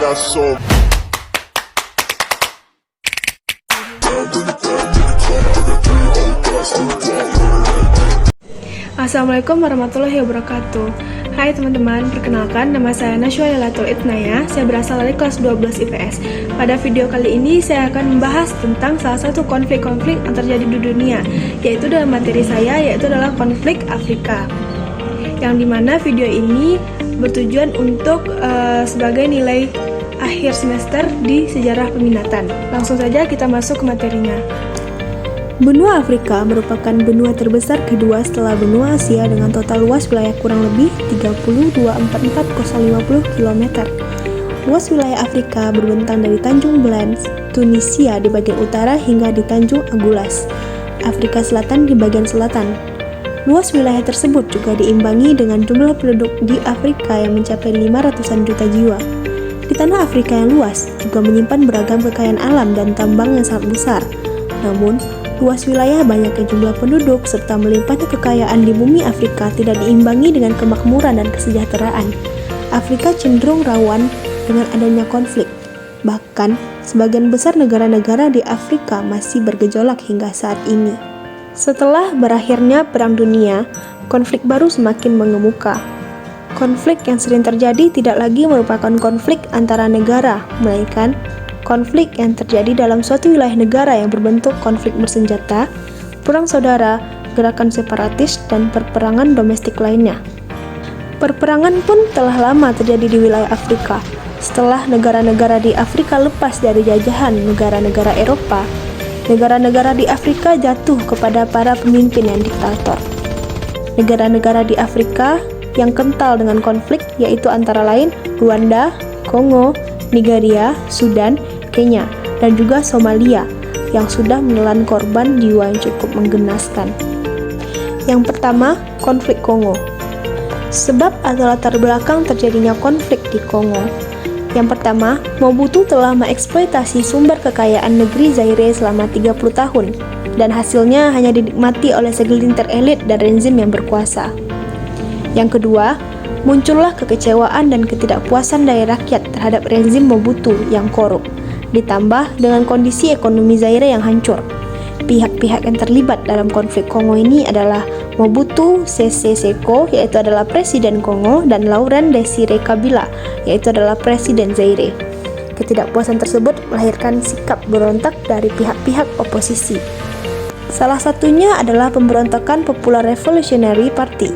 got so. Assalamualaikum warahmatullahi wabarakatuh. Hai teman-teman, perkenalkan nama saya Nashwa Lailatul Itnaya. Saya berasal dari kelas 12 IPS. Pada video kali ini saya akan membahas tentang salah satu konflik-konflik yang terjadi di dunia, yaitu dalam materi saya, yaitu adalah konflik Afrika. Yang dimana video ini bertujuan untuk sebagai nilai akhir semester di sejarah peminatan. Langsung saja kita masuk ke materinya. Benua Afrika merupakan benua terbesar kedua setelah benua Asia dengan total luas wilayah kurang lebih 32.440 km. Luas wilayah Afrika berbentang dari Tanjung Blanes, Tunisia di bagian utara hingga di Tanjung Agulas, Afrika Selatan di bagian selatan. Luas wilayah tersebut juga diimbangi dengan jumlah penduduk di Afrika yang mencapai 500-an juta jiwa. Di tanah Afrika yang luas juga menyimpan beragam kekayaan alam dan tambang yang sangat besar. Namun, luas wilayah banyaknya jumlah penduduk serta melimpahnya kekayaan di bumi Afrika tidak diimbangi dengan kemakmuran dan kesejahteraan. Afrika cenderung rawan dengan adanya konflik. Bahkan, sebagian besar negara-negara di Afrika masih bergejolak hingga saat ini. Setelah berakhirnya Perang Dunia, konflik baru semakin mengemuka. Konflik yang sering terjadi tidak lagi merupakan konflik antara negara, melainkan konflik yang terjadi dalam suatu wilayah negara yang berbentuk konflik bersenjata, perang saudara, gerakan separatis, dan perperangan domestik lainnya. Perperangan pun telah lama terjadi di wilayah Afrika. Setelah negara-negara di Afrika lepas dari jajahan negara-negara Eropa, negara-negara di Afrika jatuh kepada para pemimpin yang diktator. Negara-negara di Afrika yang kental dengan konflik yaitu antara lain Rwanda, Kongo, Nigeria, Sudan, Kenya, dan juga Somalia yang sudah menelan korban jiwa yang cukup menggenaskan. Yang pertama, konflik Kongo. Sebab atau latar belakang terjadinya konflik di Kongo. Yang pertama, Mobutu telah mengeksploitasi sumber kekayaan negeri Zaire selama 30 tahun, dan hasilnya hanya dinikmati oleh segelintir elit dan rezim yang berkuasa. Yang kedua, muncullah kekecewaan dan ketidakpuasan dari rakyat terhadap rezim Mobutu yang korup, ditambah dengan kondisi ekonomi Zaire yang hancur. Pihak-pihak yang terlibat dalam konflik Kongo ini adalah Mobutu Sese Seko, yaitu adalah Presiden Kongo, dan Laurent Desire Kabila, yaitu adalah Presiden Zaire. Ketidakpuasan tersebut melahirkan sikap berontak dari pihak-pihak oposisi. Salah satunya adalah pemberontakan Popular Revolutionary Party,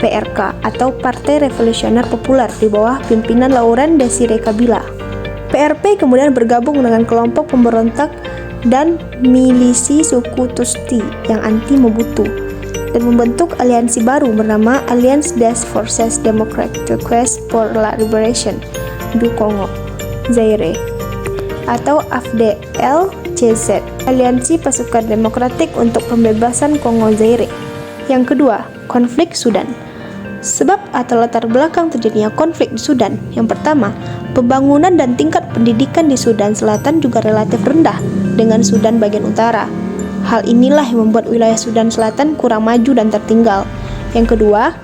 PRK, atau Partai Revolusioner Populer di bawah pimpinan Laurent Desire Kabila. PRP kemudian bergabung dengan kelompok pemberontak dan milisi suku Tutsi yang anti Mobutu dan membentuk aliansi baru bernama Alliance des Forces Démocratiques pour la Libération du Congo, Zaire, atau AFDL-CZ, Aliansi Pasukan Demokratik untuk Pembebasan Kongo Zaire. Yang kedua, konflik Sudan. Sebab atau latar belakang terjadinya konflik di Sudan. Yang pertama, pembangunan dan tingkat pendidikan di Sudan Selatan juga relatif rendah dengan Sudan bagian utara. Hal inilah yang membuat wilayah Sudan Selatan kurang maju dan tertinggal. Yang kedua,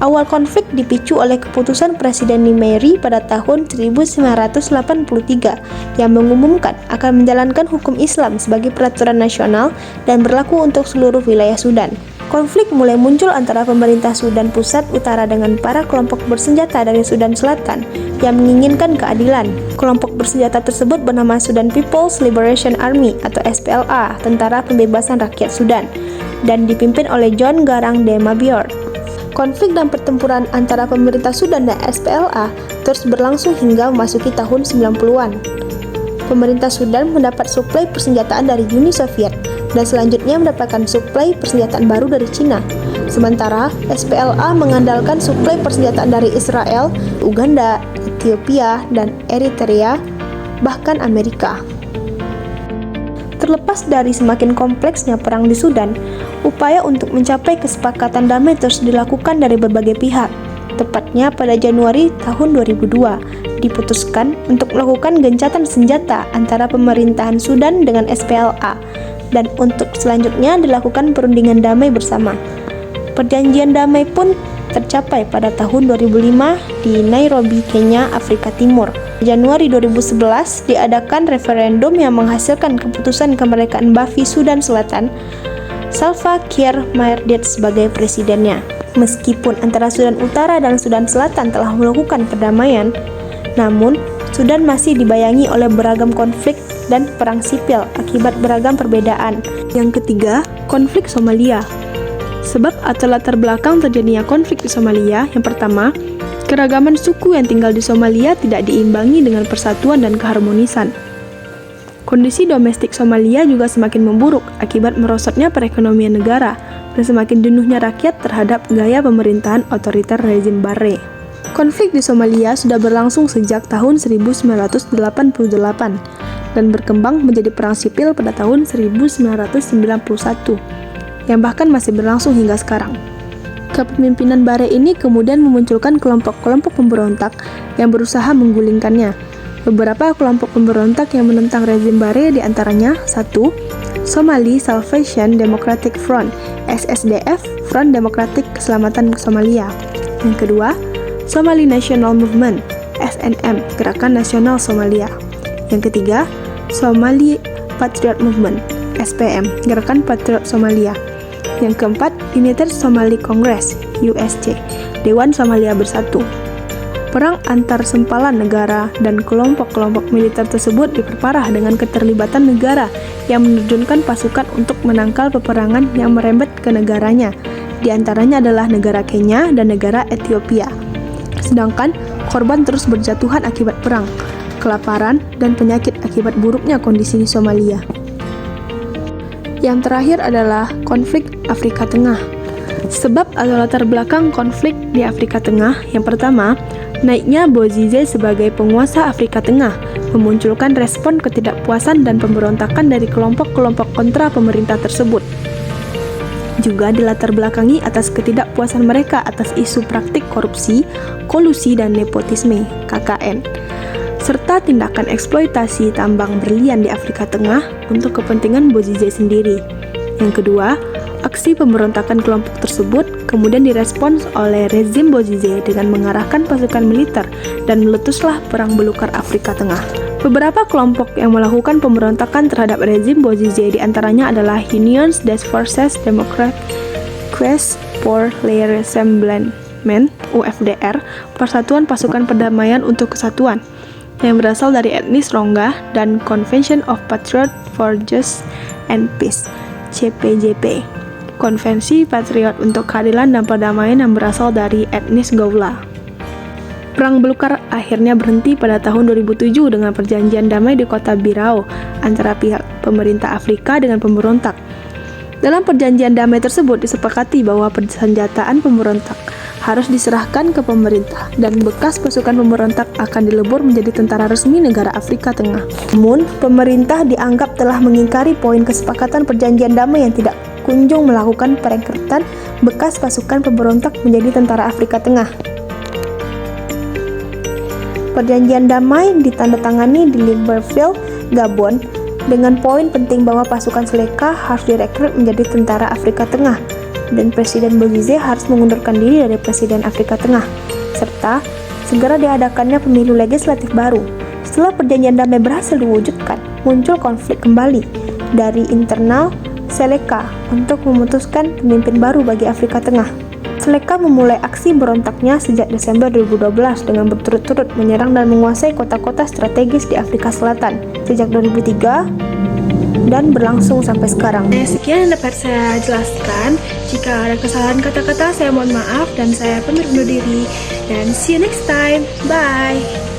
awal konflik dipicu oleh keputusan Presiden Nimeri pada tahun 1983 yang mengumumkan akan menjalankan hukum Islam sebagai peraturan nasional dan berlaku untuk seluruh wilayah Sudan. Konflik mulai muncul antara pemerintah Sudan Pusat Utara dengan para kelompok bersenjata dari Sudan Selatan yang menginginkan keadilan. Kelompok bersenjata tersebut bernama Sudan People's Liberation Army atau SPLA, Tentara Pembebasan Rakyat Sudan, dan dipimpin oleh John Garang de Mabior. Konflik dan pertempuran antara pemerintah Sudan dan SPLA terus berlangsung hingga memasuki tahun 90-an. Pemerintah Sudan mendapat suplai persenjataan dari Uni Soviet dan selanjutnya mendapatkan suplai persenjataan baru dari Cina. Sementara SPLA mengandalkan suplai persenjataan dari Israel, Uganda, Ethiopia, dan Eritrea, bahkan Amerika. Terlepas dari semakin kompleksnya perang di Sudan, upaya untuk mencapai kesepakatan damai terus dilakukan dari berbagai pihak. Tepatnya pada Januari tahun 2002, diputuskan untuk melakukan gencatan senjata antara pemerintahan Sudan dengan SPLA, dan untuk selanjutnya dilakukan perundingan damai bersama. Perjanjian damai pun tercapai pada tahun 2005 di Nairobi, Kenya, Afrika Timur. Januari 2011 diadakan referendum yang menghasilkan keputusan kemerdekaan Bafi Sudan Selatan, Salva Kiir Mayardit sebagai presidennya. Meskipun antara Sudan Utara dan Sudan Selatan telah melakukan perdamaian, namun Sudan masih dibayangi oleh beragam konflik dan perang sipil akibat beragam perbedaan. Yang ketiga, konflik Somalia. Sebab atau latar belakang terjadinya konflik di Somalia, yang pertama, keragaman suku yang tinggal di Somalia tidak diimbangi dengan persatuan dan keharmonisan. Kondisi domestik Somalia juga semakin memburuk akibat merosotnya perekonomian negara dan semakin jenuhnya rakyat terhadap gaya pemerintahan otoriter rezim Barre. Konflik di Somalia sudah berlangsung sejak tahun 1988 dan berkembang menjadi perang sipil pada tahun 1991 yang bahkan masih berlangsung hingga sekarang. Kepemimpinan Barre ini kemudian memunculkan kelompok-kelompok pemberontak yang berusaha menggulingkannya. Beberapa kelompok pemberontak yang menentang rezim Barre diantaranya 1. Somali Salvation Democratic Front (SSDF), Front Demokratik Keselamatan Somalia. Yang kedua, Somali National Movement (SNM), Gerakan Nasional Somalia. Yang ketiga, Somali Patriot Movement (SPM), Gerakan Patriot Somalia. Yang keempat, United Somali Congress (USC), Dewan Somalia Bersatu. Perang antar sempalan negara dan kelompok-kelompok militer tersebut diperparah dengan keterlibatan negara yang menerjunkan pasukan untuk menangkal peperangan yang merembet ke negaranya. Di antaranya adalah negara Kenya dan negara Ethiopia. Sedangkan korban terus berjatuhan akibat perang, kelaparan, dan penyakit akibat buruknya kondisi di Somalia. Yang terakhir adalah konflik Afrika Tengah. Sebab atau latar belakang konflik di Afrika Tengah, yang pertama, naiknya Bozize sebagai penguasa Afrika Tengah memunculkan respon ketidakpuasan dan pemberontakan dari kelompok-kelompok kontra pemerintah tersebut. Juga dilatar belakangi atas ketidakpuasan mereka atas isu praktik korupsi, kolusi, dan nepotisme (KKN), serta tindakan eksploitasi tambang berlian di Afrika Tengah untuk kepentingan Bozize sendiri. Yang kedua, aksi pemberontakan kelompok tersebut kemudian direspons oleh rezim Bozize dengan mengarahkan pasukan militer dan meletuslah Perang Belukar Afrika Tengah. Beberapa kelompok yang melakukan pemberontakan terhadap rezim Bozize diantaranya adalah Unions des Forces Démocratiques pour le Rassemblement (UFDR), Persatuan Pasukan Perdamaian untuk Kesatuan, yang berasal dari etnis Rongga, dan Convention of Patriots for Justice and Peace (CPJP), Konvensi Patriot untuk Keadilan dan Perdamaian yang berasal dari etnis Gaula. Perang Belukar akhirnya berhenti pada tahun 2007 dengan perjanjian damai di kota Birao antara pihak pemerintah Afrika dengan pemberontak. Dalam perjanjian damai tersebut disepakati bahwa persenjataan pemberontak harus diserahkan ke pemerintah dan bekas pasukan pemberontak akan dilebur menjadi tentara resmi negara Afrika Tengah. Namun, pemerintah dianggap telah mengingkari poin kesepakatan perjanjian damai yang tidak kunjung melakukan perekrutan bekas pasukan pemberontak menjadi tentara Afrika Tengah. Perjanjian damai ditandatangani di Libreville, Gabon, dengan poin penting bahwa pasukan Seleka harus direkrut menjadi tentara Afrika Tengah dan Presiden Bozize harus mengundurkan diri dari Presiden Afrika Tengah, serta segera diadakannya pemilu legislatif baru. Setelah perjanjian damai berhasil diwujudkan, muncul konflik kembali dari internal Seleka untuk memutuskan pemimpin baru bagi Afrika Tengah. Seleka memulai aksi berontaknya sejak Desember 2012 dengan berturut-turut menyerang dan menguasai kota-kota strategis di Afrika Selatan sejak 2003 dan berlangsung sampai sekarang. Sekian yang dapat saya jelaskan. Jika ada kesalahan kata-kata, saya mohon maaf dan saya pamit undur diri. Dan see you next time. Bye.